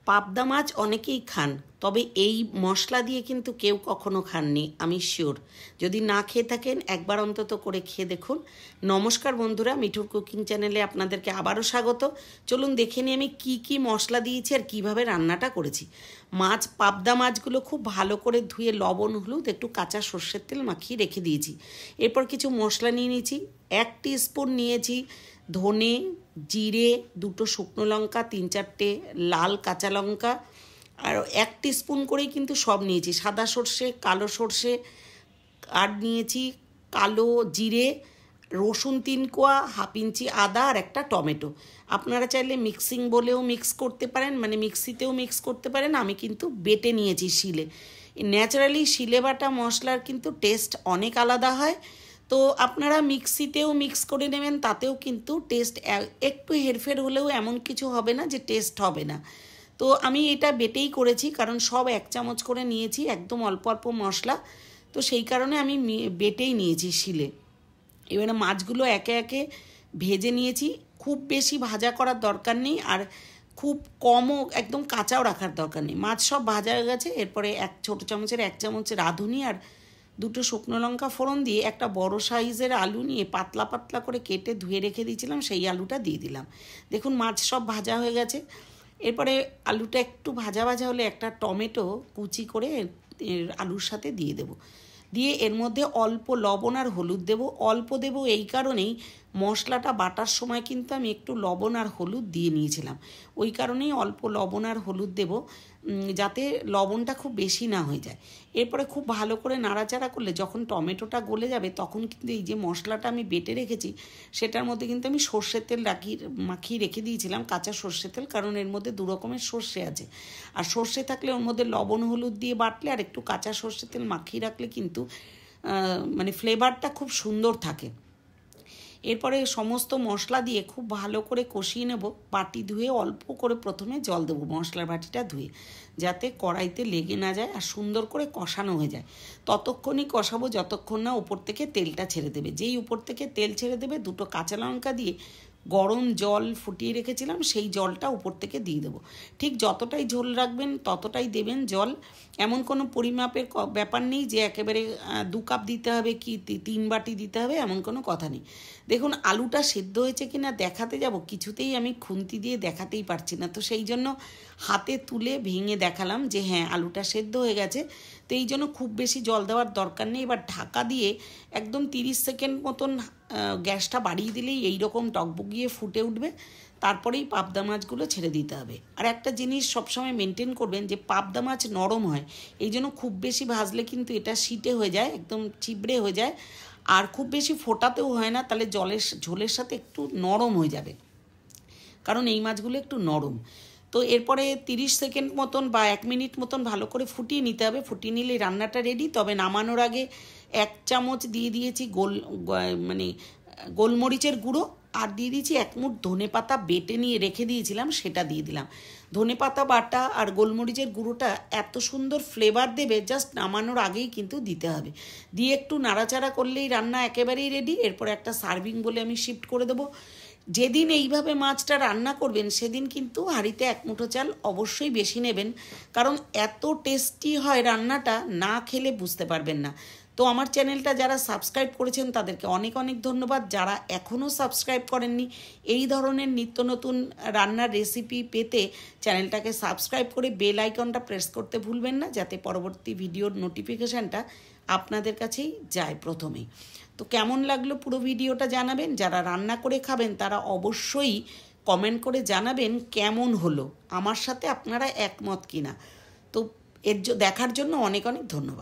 পাবদা মাছ অনেকেই খান, তবে এই মশলা দিয়ে কিন্তু কেউ কখনো খাননি, আমি শিওর। যদি না খেয়ে থাকেন একবার অন্তত করে খেয়ে দেখুন। নমস্কার বন্ধুরা, মিঠুর কুকিং চ্যানেলে আপনাদেরকে আবারও স্বাগত। চলুন দেখে নিই আমি কি কি মশলা দিয়েছি আর কিভাবে রান্নাটা করেছি। পাবদা মাছগুলো খুব ভালো করে ধুয়ে লবণ হলুদ একটু কাঁচা সর্ষের তেল মাখিয়ে রেখে দিয়েছি। এরপর কিছু মশলা নিয়ে নিয়েছি। 1 টিস্পুন নিয়েছি ধনে, জিরে, 2টো শুকনো লঙ্কা, 3-4টে লাল কাঁচা লঙ্কা, আর 1 টিস্পুন করেই কিন্তু সব নিয়েছি। সাদা সর্ষে, কালো সর্ষে, আর নিয়েছি কালো জিরে, রসুন 3 কোয়া, 1/2 ইঞ্চি আদা আর একটা টমেটো। আপনারা চাইলে মিক্সিং বলেও মিক্স করতে পারেন, মানে মিক্সিতেও মিক্স করতে পারেন। আমি কিন্তু বেটে নিয়েছি শিলে। ন্যাচারালি শিলে বাটা মশলার কিন্তু টেস্ট অনেক আলাদা হয়। তো আপনারা মিক্সিতেও মিক্স করে নেবেন, তাতেও কিন্তু টেস্ট একটু হেরফের হলেও এমন কিছু হবে না যে টেস্ট হবে না। তো আমি এটা বেটেই করেছি, কারণ সব 1 চামচ করে নিয়েছি, একদম অল্প অল্প মশলা, তো সেই কারণে আমি বেটেই নিয়েছি শিলে। এবারে মাছগুলো একে একে ভেজে নিয়েছি। খুব বেশি ভাজা করার দরকার নেই, আর খুব কমও একদম কাঁচাও রাখার দরকার নেই। মাছ সব ভাজা হয়ে গেছে। এরপরে 1 ছোটো চামচের 1 চামচ রাঁধুনি আর 2টো শুকনো লঙ্কা ফোড়ন দিয়ে একটা বড় সাইজের আলু নিয়ে পাতলা পাতলা করে কেটে ধুয়ে রেখে দিয়েছিলাম, সেই আলুটা দিয়ে দিলাম। দেখুন মাছ সব ভাজা হয়ে গেছে। এরপরে আলুটা একটু ভাজা ভাজা হলে একটা টমেটো কুচি করে আলুর সাথে দিয়ে দেবো। দিয়ে এর মধ্যে অল্প লবণ আর হলুদ দেবো। অল্প দেবো এই কারণেই, মশলাটা বাটার সময় কিন্তু আমি একটু লবণ আর হলুদ দিয়ে নিয়েছিলাম, ওই কারণেই অল্প লবণ আর হলুদ দেবো, যাতে লবণটা খুব বেশি না হয়ে যায়। এরপরে খুব ভালো করে নাড়াচাড়া করলে যখন টমেটোটা গলে যাবে, তখন কিন্তু এই যে মশলাটা আমি বেটে রেখেছি সেটার মধ্যে কিন্তু আমি সর্ষের তেল মাখিয়ে রেখে দিয়েছিলাম, কাঁচা সর্ষের তেল, কারণ এর মধ্যে 2 রকমের সর্ষে আছে। আর সর্ষে থাকলে ওর মধ্যে লবণ হলুদ দিয়ে বাটলে আর একটু কাঁচা সর্ষের তেল মাখিয়ে রাখলে কিন্তু মানে ফ্লেভারটা খুব সুন্দর থাকে। এরপরে সমস্ত মশলা দিয়ে খুব ভালো করে কষিয়ে নেব। বাটি ধুয়ে অল্প করে প্রথমে জল দেবো, মশলার বাটিটা ধুয়ে, যাতে কড়াইতে লেগে না যায় আর সুন্দর করে কষানো হয়ে যায়। ততক্ষণই কষাবো যতক্ষণ না উপর থেকে তেলটা ছেড়ে দেবে। যেই উপর থেকে তেল ছেড়ে দেবে, 2টো কাঁচা লঙ্কা দিয়ে গরম জল ফুটিয়ে রেখেছিলাম সেই জলটা উপর থেকে দিয়ে দেবো। ঠিক যতটাই ঝোল রাখবেন ততটাই দেবেন জল। এমন কোনো পরিমাপের ব্যাপার নেই যে একেবারে 2 কাপ দিতে হবে কি 3 বাটি দিতে হবে, এমন কোনো কথা নেই। দেখুন আলুটা সেদ্ধ হয়েছে কি না দেখাতে যাব, কিছুতেই আমি খুন্তি দিয়ে দেখাতেই পারছি না, তো সেই জন্য হাতে তুলে ভেঙে দেখালাম যে হ্যাঁ আলুটা সেদ্ধ হয়ে গেছে। তো এই জন্য খুব বেশি জল দেওয়ার দরকার নেই। এবার ঢাকা দিয়ে একদম 30 সেকেন্ড মতন গ্যাসটা বাড়িয়ে দিলেই এইরকম টকবগিয়ে ফুটে উঠবে। তারপরেই পাবদা মাছগুলো ছেড়ে দিতে হবে। আর একটা জিনিস সবসময় মেনটেন করবেন, যে পাবদা মাছ নরম হয়, এই জন্য খুব বেশি ভাজলে কিন্তু এটা শিটে হয়ে যায়, একদম চিবড়ে হয়ে যায়। আর খুব বেশি ফোটাতেও হয় না, তাহলে ঝোলের সাথে একটু নরম হয়ে যাবে, কারণ এই মাছগুলো একটু নরম। তো এরপরে 30 সেকেন্ড মতন বা 1 মিনিট মতন ভালো করে ফুটিয়ে নিতে হবে। ফুটিয়ে নিলে রান্নাটা রেডি। তবে নামানোর আগে 1 চামচ দিয়ে দিয়েছি গোলমরিচের গুঁড়ো, আর দিয়ে দিয়েছি 1 মুঠ ধনেপাতা বেটে নিয়ে রেখে দিয়েছিলাম, সেটা দিয়ে দিলাম। ধনেপাতা বাটা আর গোলমরিচের গুঁড়োটা এত সুন্দর ফ্লেভার দেবে, জাস্ট নামানোর আগেই কিন্তু দিতে হবে। দিয়ে একটু নাড়াচাড়া করলেই রান্না একেবারেই রেডি। এরপরে একটা সার্ভিং বলে আমি শিফট করে দেবো। যেদিন এইভাবে মাছটা রান্না করবেন সেদিন কিন্তু হাঁড়িতে 1 মুঠো চাল অবশ্যই বেশি নেবেন, কারণ এত টেস্টি হয় রান্নাটা, না খেলে বুঝতে পারবেন না। তো আমার চ্যানেলটা যারা সাবস্ক্রাইব করেছেন তাদেরকে অনেক অনেক ধন্যবাদ। যারা এখনও সাবস্ক্রাইব করেননি, এই ধরনের নিত্য নতুন রান্নার রেসিপি পেতে চ্যানেলটাকে সাবস্ক্রাইব করে বেল আইকনটা প্রেস করতে ভুলবেন না, যাতে পরবর্তী ভিডিওর নোটিফিকেশানটা আপনাদের কাছেই যায় প্রথমেই। তো কেমন লাগলো পুরো ভিডিওটা জানাবেন। যারা রান্না করে খাবেন তারা অবশ্যই কমেন্ট করে জানাবেন কেমন হলো, আমার সাথে আপনারা একমত কিনা। তো দেখার জন্য অনেক অনেক ধন্যবাদ।